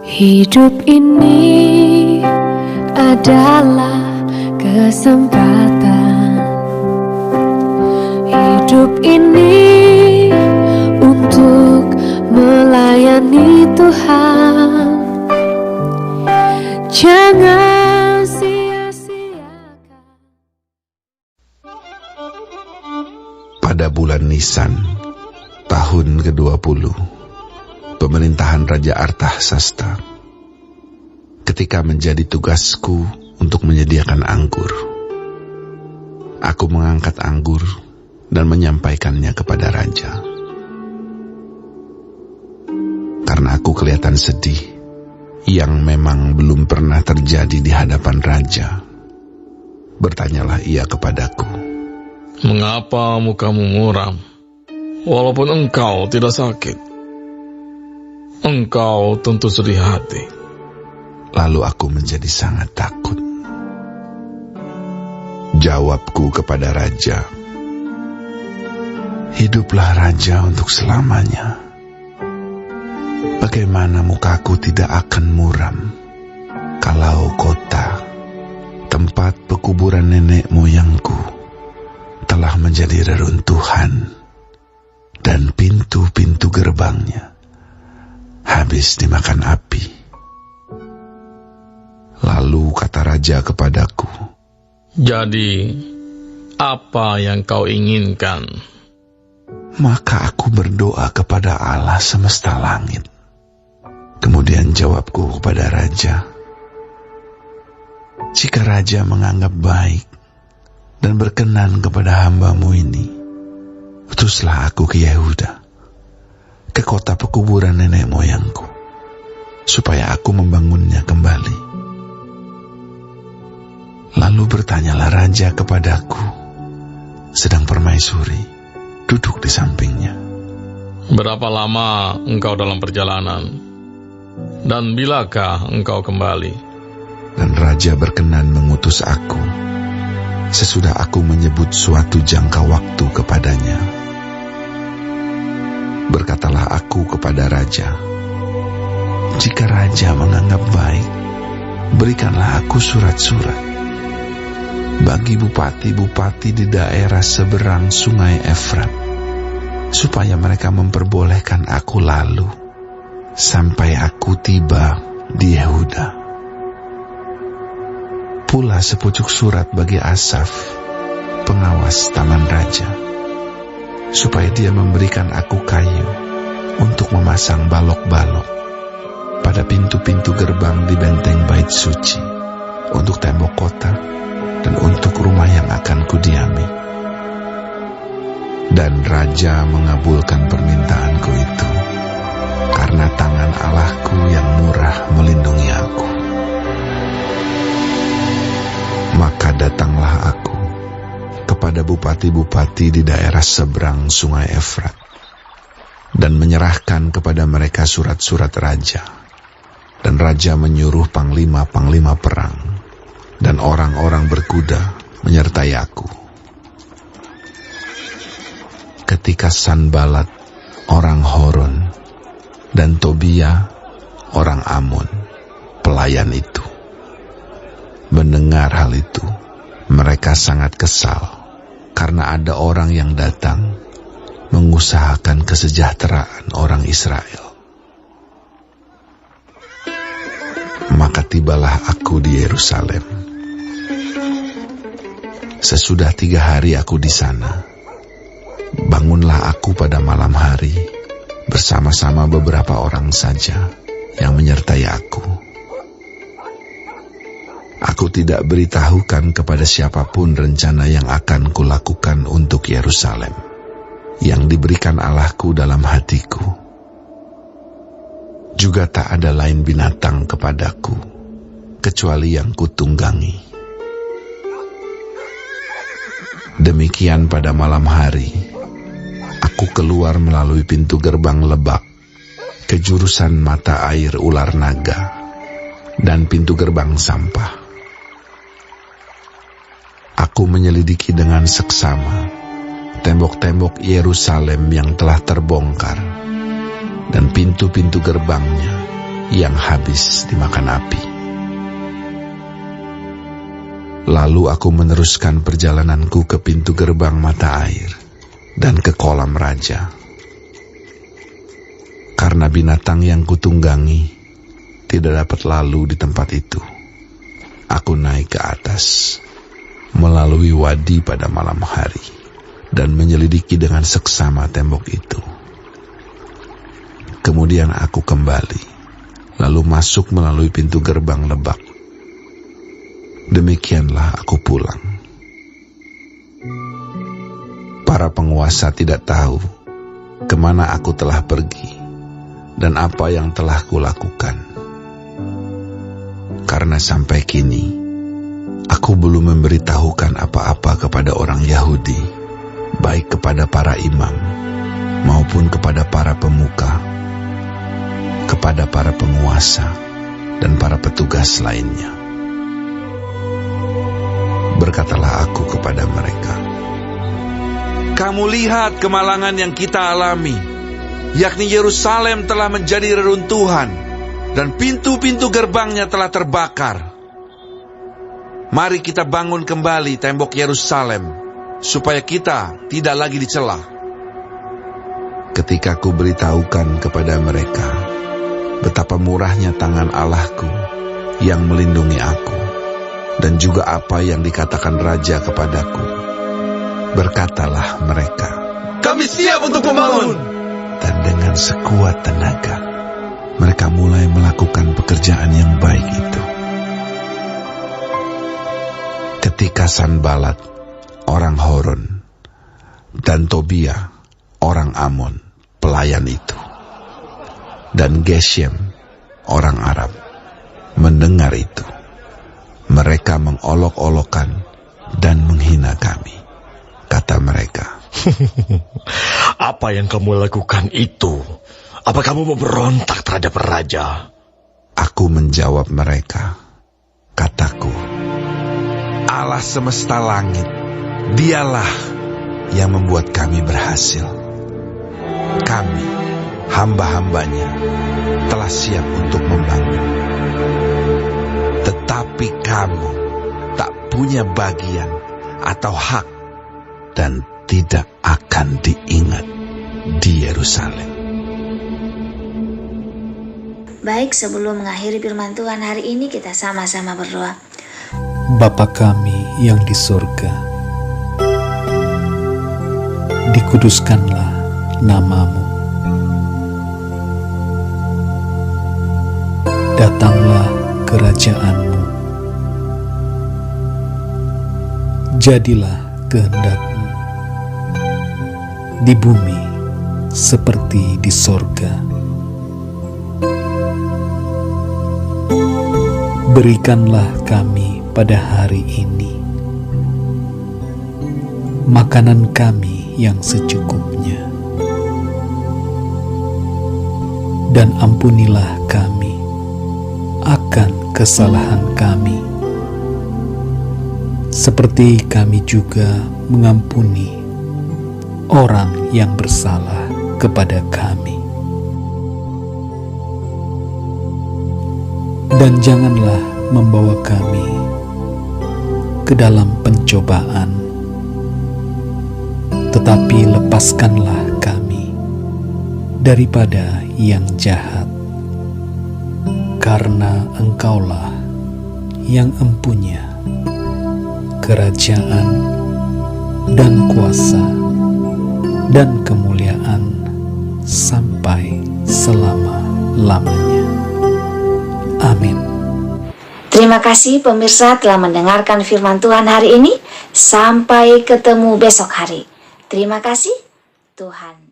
Hidup ini adalah kesempatan. Hidup ini untuk melayani Tuhan. Jangan sia-siakan. Pada bulan Nisan, tahun ke-20, pemerintahan Raja Artahsasta, ketika menjadi tugasku untuk menyediakan anggur, aku mengangkat anggur dan menyampaikannya kepada Raja. Karena aku kelihatan sedih, yang memang belum pernah terjadi di hadapan Raja, bertanyalah ia kepadaku, "Mengapa mukamu muram, walaupun engkau tidak sakit? Engkau tentu sedih hati." Lalu aku menjadi sangat takut. Jawabku kepada Raja, "Hiduplah Raja untuk selamanya. Bagaimana mukaku tidak akan muram kalau kota, tempat pekuburan nenek moyangku, telah menjadi reruntuhan dan pintu-pintu gerbangnya habis dimakan api." Lalu kata Raja kepadaku, "Jadi, apa yang kau inginkan?" Maka aku berdoa kepada Allah semesta langit. Kemudian jawabku kepada Raja, "Jika Raja menganggap baik dan berkenan kepada hamba-Mu ini, utuslah aku ke Yehuda, ke kota pekuburan nenek moyangku, supaya aku membangunnya kembali." Lalu bertanyalah Raja kepadaku, sedang permaisuri duduk di sampingnya, "Berapa lama engkau dalam perjalanan? Dan bilakah engkau kembali?" Dan Raja berkenan mengutus aku, sesudah aku menyebut suatu jangka waktu kepadanya. Berkatalah aku kepada Raja, "Jika Raja menganggap baik, berikanlah aku surat-surat bagi bupati-bupati di daerah seberang sungai Efrat, supaya mereka memperbolehkan aku lalu sampai aku tiba di Yehuda. Pula sepucuk surat bagi Asaf, pengawas taman raja, supaya dia memberikan aku kayu untuk memasang balok-balok pada pintu-pintu gerbang di benteng bait suci, untuk tembok kota dan untuk rumah yang akan kudiami." Dan Raja mengabulkan permintaanku itu, karena tangan Allahku yang murah melindungi aku. Maka datanglah aku kepada bupati-bupati di daerah seberang sungai Efrat, dan menyerahkan kepada mereka surat-surat Raja. Dan Raja menyuruh panglima-panglima perang dan orang-orang berkuda menyertai aku. Ketika Sanbalat, orang Horon, dan Tobia, orang Amon, pelayan itu, mendengar hal itu, mereka sangat kesal, karena ada orang yang datang mengusahakan kesejahteraan orang Israel. Maka tibalah aku di Yerusalem. Sesudah 3 hari aku di sana, bangunlah aku pada malam hari bersama-sama beberapa orang saja yang menyertai aku. Aku tidak beritahukan kepada siapapun rencana yang akan kulakukan untuk Yerusalem, yang diberikan Allahku dalam hatiku. Juga tak ada lain binatang kepadaku, kecuali yang kutunggangi. Demikian pada malam hari, aku keluar melalui pintu gerbang Lebak ke jurusan mata air Ular Naga dan pintu gerbang Sampah. Aku menyelidiki dengan seksama tembok-tembok Yerusalem yang telah terbongkar dan pintu-pintu gerbangnya yang habis dimakan api. Lalu aku meneruskan perjalananku ke pintu gerbang mata air dan ke kolam raja. Karena binatang yang kutunggangi tidak dapat lalu di tempat itu, aku naik ke atas, melalui wadi pada malam hari, dan menyelidiki dengan seksama tembok itu. Kemudian aku kembali, lalu masuk melalui pintu gerbang lebak. Demikianlah aku pulang. Para penguasa tidak tahu kemana aku telah pergi dan apa yang telah kulakukan. Karena sampai kini, aku belum memberitahukan apa-apa kepada orang Yahudi, baik kepada para imam, maupun kepada para pemuka, kepada para penguasa, dan para petugas lainnya. Berkatalah aku kepada mereka, "Kamu lihat kemalangan yang kita alami, yakni Yerusalem telah menjadi reruntuhan, dan pintu-pintu gerbangnya telah terbakar. Mari kita bangun kembali tembok Yerusalem, supaya kita tidak lagi dicela." Ketika ku beritahukan kepada mereka betapa murahnya tangan Allahku yang melindungi aku, dan juga apa yang dikatakan raja kepadaku, berkatalah mereka, "Kami siap untuk membangun." Dan dengan sekuat tenaga, mereka mulai melakukan pekerjaan yang baik itu. Ketika Sanbalat, orang Horon, dan Tobia, orang Amon, pelayan itu, dan Geshem, orang Arab, mendengar itu, mereka mengolok-olokkan dan menghina kami. Kata mereka, "Apa yang kamu lakukan itu? Apa kamu memberontak terhadap raja?" Aku menjawab mereka, kataku, "Allah semesta langit, dialah yang membuat kami berhasil. Kami, hamba-hambanya, telah siap untuk membangun. Tetapi kamu tak punya bagian atau hak dan tidak akan diingat di Yerusalem." Baik, sebelum mengakhiri firman Tuhan hari ini, kita sama-sama berdoa. Bapa kami yang di surga, dikuduskanlah nama-Mu. Datanglah kerajaan-Mu. Jadilah kehendak-Mu di bumi seperti di sorga. Berikanlah kami pada hari ini makanan kami yang secukupnya, dan ampunilah kami akan kesalahan kami, seperti kami juga mengampuni orang yang bersalah kepada kami. Dan janganlah membawa kami ke dalam pencobaan, tetapi lepaskanlah kami daripada yang jahat. Karena Engkaulah yang empunya kerajaan dan kuasa dan kemuliaan sampai selama-lamanya. Amin. Terima kasih pemirsa telah mendengarkan firman Tuhan hari ini. Sampai ketemu besok hari. Terima kasih. Tuhan